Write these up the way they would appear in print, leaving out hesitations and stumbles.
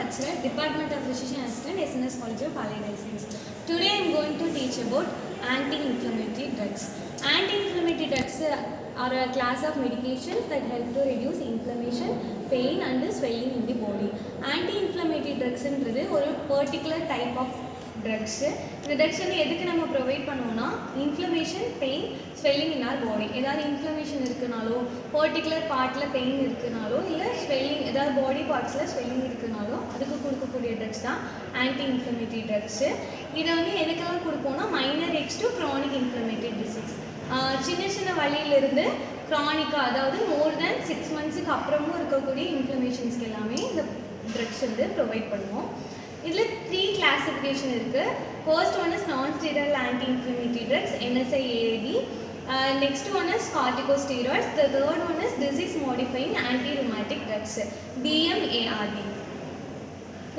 Archana, Department of Physician Assistant, SNS College of Allied Science. Today I am going to teach about anti-inflammatory drugs. Anti-inflammatory drugs are a class of medications that help to reduce inflammation, pain and swelling in the body. Anti-inflammatory drugs is a particular type of drugs. இந்த drugs வந்து எதுக்கு நம்ம provide பண்ணுவோம்னா inflammation, pain, swelling இன் R பாடி. ஏதாவது inflammation இருக்குனாலோ, particular பார்ட்டில் pain இருக்குனாலோ, இல்லை swelling ஏதாவது பாடி பார்ட்ஸில் swelling இருக்குனாலோ அதுக்கு கொடுக்கக்கூடிய ட்ரக்ஸ் தான் ஆன்டி இன்ஃப்ளமேட்டரி ட்ரக்ஸு. இதை வந்து எதுக்கெல்லாம் கொடுப்போம்னா minor aches to chronic inflammatory disease. சின்ன சின்ன வழியிலிருந்து க்ரானிக்காக, அதாவது மோர் தேன் 6 months அப்புறமும் இருக்கக்கூடிய இன்ஃப்ளமேஷன்ஸ்க்கு எல்லாமே இந்த ட்ரக்ஸ் வந்து ப்ரொவைட் பண்ணுவோம். இதில் 3 classification இருக்குது. First one is non-steroidal anti-inflammatory drugs, NSAID. Next one is corticosteroids. The third one is disease-modifying anti-rheumatic drugs, DMARD.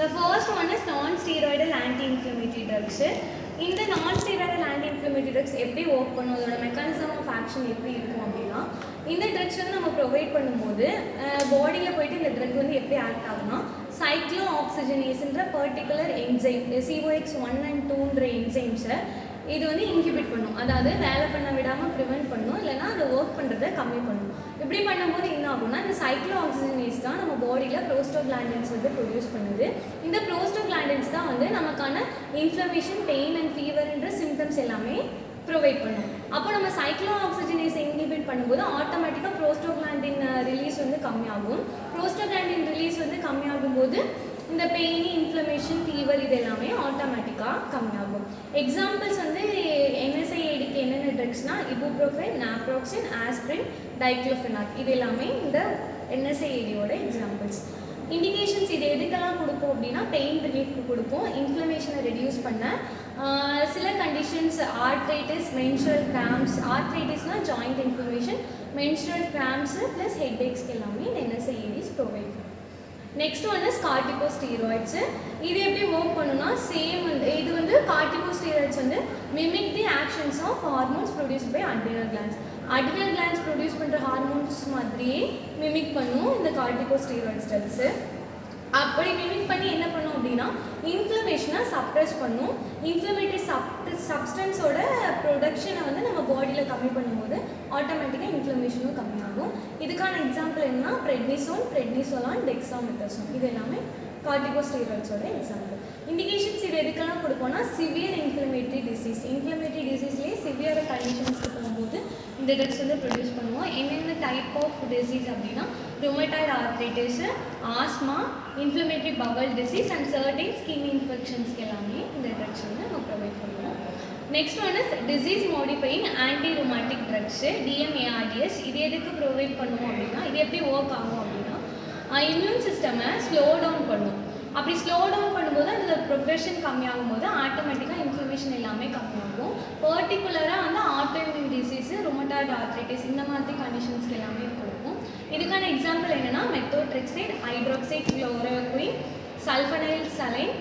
The first one is non-steroidal anti-inflammatory drugs. இந்த non-steroidal anti-inflammatory drugs எப்படி work பண்ணும், அதோட mechanism of action எப்படி இருக்கும் அப்படின்னா, இந்த drugs வந்து நம்ம ப்ரொவைட் பண்ணும்போது பாடியில் போய்ட்டு இந்த ட்ரக் வந்து எப்படி ஆக்ட் ஆகுனா, சைக்ளோ ஆக்சிஜனேஸ்ன்ற பர்டிகுலர் என்சைம் COX1 and 2ன்ற என்சைம்ஸை இது வந்து இன்ஹிபிட் பண்ணும். அதாவது வேலை பண்ண விடாமல் ப்ரிவெண்ட் பண்ணும், இல்லைனா அதை ஒர்க் பண்ணுறதை கம்மி பண்ணும். இப்படி பண்ணும்போது என்ன ஆகும்னா, இந்த சைக்ளோ ஆக்சிஜனேஸ் தான் நம்ம பாடியில் ப்ரோஸ்டோகிளாண்டின்ஸ் வந்து ப்ரொடியூஸ் பண்ணுது. இந்த ப்ரோஸ்டோகிளாண்டின்ஸ் தான் வந்து நமக்கான இன்ஃப்ளமேஷன், பெயின் அண்ட் ஃபீவர்ன்ற சிம்டம்ஸ் எல்லாமே ப்ரொவைட் பண்ணும். அப்போ நம்ம சைக்ளோ ஆக்சிஜனேஸை இன்ஹிபிட் பண்ணும்போது ஆட்டோமேட்டிக்காக ப்ரோஸ்டோகிளாண்டின் ரிலீஸ் வந்து கம்மியாகும். ப்ரோஸ்டோகிளாண்டின் ரிலீஸ் வந்து கம்மியாகும்போது இந்த பெயின், இன்ஃப்ளமேஷன், ஃபீவர் இது எல்லாமே ஆட்டோமேட்டிக்காக கம்மியாகும். எக்ஸாம்பிள்ஸ் வந்து NSAIDக்கு என்னென்ன ட்ரக்ஸ்னால் இபுப்ரோஃபென், நாப்ரோக்சின், ஆஸ்பிரின், டைக்ளோஃபெனாக் இது எல்லாமே இந்த NSAIDயோட எக்ஸாம்பிள்ஸ். இண்டிகேஷன்ஸ் இது எதுக்கெல்லாம் கொடுப்போம் அப்படின்னா, பெயின் ரிலீஃப்க்கு கொடுப்போம், இன்ஃப்ளமேஷனை ரெடியூஸ் பண்ண, சில கண்டிஷன்ஸ் ஆர்த்ரைட்டிஸ், மென்ஸ்ட்ரல் கிராம்ப்ஸ், ஆர்த்ரைட்டிஸ்னால் joint inflammation, menstrual cramps plus ஹெட்ஏக்ஸ்க்கு எல்லாமே இந்த NSAIDs ப்ரொவைட் பண்ணும். Next one is corticosteroids. இது எப்படி ஒர்க் பண்ணுன்னா, சேம் வந்து இது வந்து கார்டிகோஸ்டீராய்ட்ஸ் வந்து mimic the actions of hormones produce by adrenal glands. Adrenal glands produce பண்ணுற ஹார்மோன்ஸ் மாதிரியே மிமிக் பண்ணும் இந்த கார்டிகோஸ்டீராய்ட்ஸ் ட்ரக்ஸு. அப்படி மிமிக் பண்ணி என்ன பண்ணும் அப்படின்னா, இன்ஃப்ளமேஷனை சப்ரஸ் பண்ணும். இன்ஃப்ளமேட்டரி சப்ஸ்டன்ஸோட ப்ரொடக்ஷனை வந்து நம்ம பாடியில் கம்மி பண்ணும்போது ஆட்டோமேட்டிக்காக இன்ஃப்ளமேஷனும் கம்மியாகும். இதுக்கான எக்ஸாம்பிள் என்னன்னா ப்ரெட்னிசோன், ப்ரெட்னிசோலான், டெக்ஸாமெத்தசோன் இது எல்லாமே கார்டிகோஸ்டீராய்ட்ஸோட எக்ஸாம்பிள். இண்டிகேஷன்ஸ் இது எதுக்கெல்லாம் கொடுப்போம்னா, சிவியர் இன்ஃப்ளமேட்டரி டிசீஸ், இன்ஃப்ளமேட்டரி டிசீஸ்லேயே சிவியர் கண்டிஷன்ஸ்க்கு போகும்போது இந்த ட்ரக்ஸ் வந்து ப்ரொடியூஸ் பண்ணுவோம். என்னென்ன டைப் ஆஃப் டிசீஸ் அப்படின்னா, rheumatoid arthritis, asthma, inflammatory bowel disease and certain skin இன்ஃபெக்ஷன்ஸ்க்கு எல்லாமே இந்த ட்ரக்ஸ் வந்து நம்ம ப்ரொவைட் பண்ணுவோம். Next one is disease modifying anti rheumatic drugs, DMARDs. இது எதுக்கு ப்ரொவைட் பண்ணுவோம் அப்படின்னா, இது எப்படி ஒர்க் ஆகும் அப்படின்னா, இம்யூன் சிஸ்டமை ஸ்லோ டவுன் பண்ணும். அப்படி ஸ்லோ டவுன் பண்ணும்போது அந்த ப்ரொக்ரெஷன் கம்மியாகும் போது ஆட்டோமேட்டிக்காக இன்ஃப்ளமேஷன் எல்லாமே கம்மியாகும். பர்டிகுலராக வந்து ஆட்டோஇம்யூன் டிசீஸு, ருமட்டாய்டு ஆர்த்ரைட்டிஸ் இந்த மாதிரி கண்டிஷன்ஸ்க்கு எல்லாமே கொடுக்கும். இதுக்கான எக்ஸாம்பிள் என்னென்னா methotrexate, hydroxychloroquine, sulfasalazine,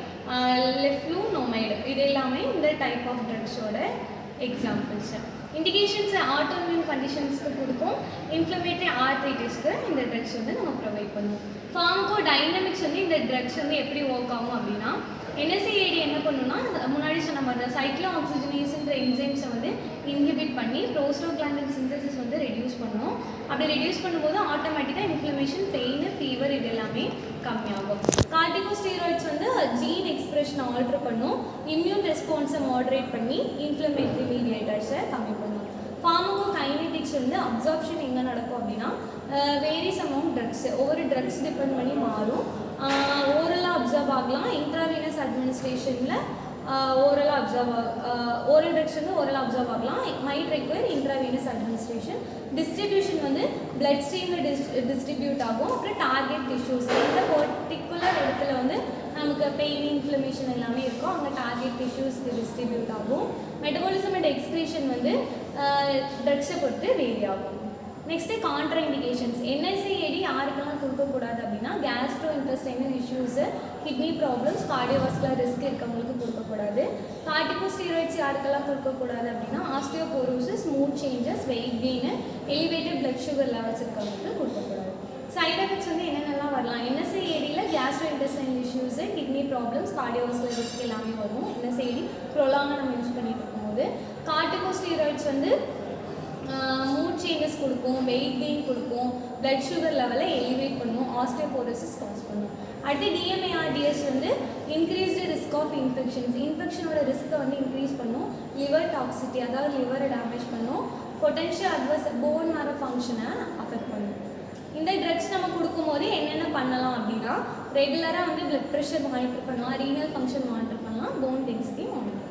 leflunomide இது எல்லாமே இந்த டைப் ஆஃப் ட்ரக்ஸோட எக்ஸாம்பிள்ஸு. இண்டிகேஷன்ஸ் ஆட்டோஇம்யூன் கண்டிஷன்ஸ்க்கு கொடுப்போம், இன்ஃப்ளமேட்டரி ஆர்த்ரைட்டிஸ்க்கு இந்த ட்ரக்ஸ் வந்து நம்ம ப்ரொவைட் பண்ணுவோம். ஃபார்மகோ டைனமிக்ஸ் வந்து இந்த ட்ரக்ஸ் வந்து எப்படி ஒர்க் ஆகும் அப்படின்னா, NSAID என்ன பண்ணுன்னா, முன்னாடி சொன்ன மாதிரி தான் சைக்ளோ ஆக்சிஜனேஸ்ன்ற என்சைம்ஸை வந்து இன்ஹிபிட் பண்ணி ப்ரோஸ்டோகிளாண்டின் சிந்தசிஸ் வந்து ரெடியூஸ் பண்ணும். அப்படி ரெடியூஸ் பண்ணும்போது ஆட்டோமேட்டிக்காக இன்ஃப்ளமேஷன், பெயின், ஃபீவர் இது எல்லாமே கம்மியாகும். கார்டிகோஸ்டீராய்ட்ஸ் வந்து ஜீன் எக்ஸ்பிரஷனை ஆல்டர் பண்ணும், இம்யூன் ரெஸ்பான்ஸை மாடரேட் பண்ணி இன்ஃப்ளமேட்டரி மீடியேட்டர்ஸை கம்மி பண்ணும். ஃபார்மகோ கைனெட்டிக்ஸ் வந்து அப்சார்ப்ஷன் எங்கே நடக்கும் அப்படின்னா, வேரியஸ் அமௌண்ட் ட்ரக்ஸ், ஒவ்வொரு ட்ரக்ஸ் டிபெண்ட் பண்ணி மாறும். ஓரலாக அப்சர்வ் ஆகலாம், இன்ட்ராவீனஸ் அட்மினிஸ்ட்ரேஷனில் ஓரலாக ஓரல் ட்ரக்ஸ் வந்து ஓரலாக அப்சர்வ் ஆகலாம், might require intravenous administration. Distribution வந்து பிளட் ஸ்ட்ரீமில் டிஸ்ட்ரிபியூட் ஆகும். அப்புறம் டார்கெட் டிஷ்யூஸ், எந்த பர்டிகுலர் இடத்துல வந்து நமக்கு பெயின், இன்ஃப்ளமேஷன் எல்லாமே இருக்கும் அங்கே டார்கெட் டிஷ்யூஸ்க்கு டிஸ்ட்ரிபியூட் ஆகும். மெட்டபாலிசம் அண்ட் எக்ஸ்கிரீஷன் வந்து ட்ரக்ஸை பொறுத்து வேரி ஆகும். Next contra indications. NSAID யாருக்கெல்லாம் கொடுக்கக்கூடாது அப்படின்னா, gastrointestinal issues, kidney problems, cardiovascular risk இருக்கவங்களுக்கு கொடுக்கக்கூடாது. கார்டிகோஸ்டீராய்ட்ஸ் யாருக்கெல்லாம் கொடுக்கக்கூடாது அப்படின்னா, osteoporosis, mood changes, weight gain, elevated blood sugar levels இருக்கவங்களுக்கு கொடுக்கக்கூடாது. சைடு எஃபெக்ட்ஸ் வந்து என்னென்னலாம் வரலாம், என்எஸ்ஏடியில் gastrointestinal issues, kidney problems, cardiovascular risk எல்லாமே வரும். என்எஸ்ஏடி ப்ரொலாங்காக நம்ம யூஸ் பண்ணிட்டு இருக்கும்போது. கார்டிகோஸ்டீராய்ட்ஸ் வந்து மூட் சேஞ்சஸ் கொடுக்கும், வெயிட் கெயின் கொடுக்கும், பிளட் சுகர் லெவலை எலிவேட் பண்ணும், ஆஸ்டியோபோரோசிஸ் காஸ் பண்ணும். அடுத்து DMARDS வந்து இன்க்ரீஸ்டு ரிஸ்க் ஆஃப் இன்ஃபெக்ஷன்ஸ், இன்ஃபெக்ஷனோட ரிஸ்க்கை வந்து இன்க்ரீஸ் பண்ணும், லிவர் டாக்ஸிட்டி அதாவது லிவரை டேமேஜ் பண்ணும், பொட்டென்ஷியல் அட்வர்ஸ் போன் மேரோ ஃபங்க்ஷனை அஃபெக்ட் பண்ணும். இந்த ட்ரக்ஸ் நம்ம கொடுக்கும்போது என்னென்ன பண்ணலாம் அப்படின்னா, ரெகுலராக வந்து பிளட் ப்ரெஷர் மானிட்டர் பண்ணலாம், ரீனல் ஃபங்க்ஷன் மானிட்டர் பண்ணலாம், போன் டென்சிட்டி மானிட்டர்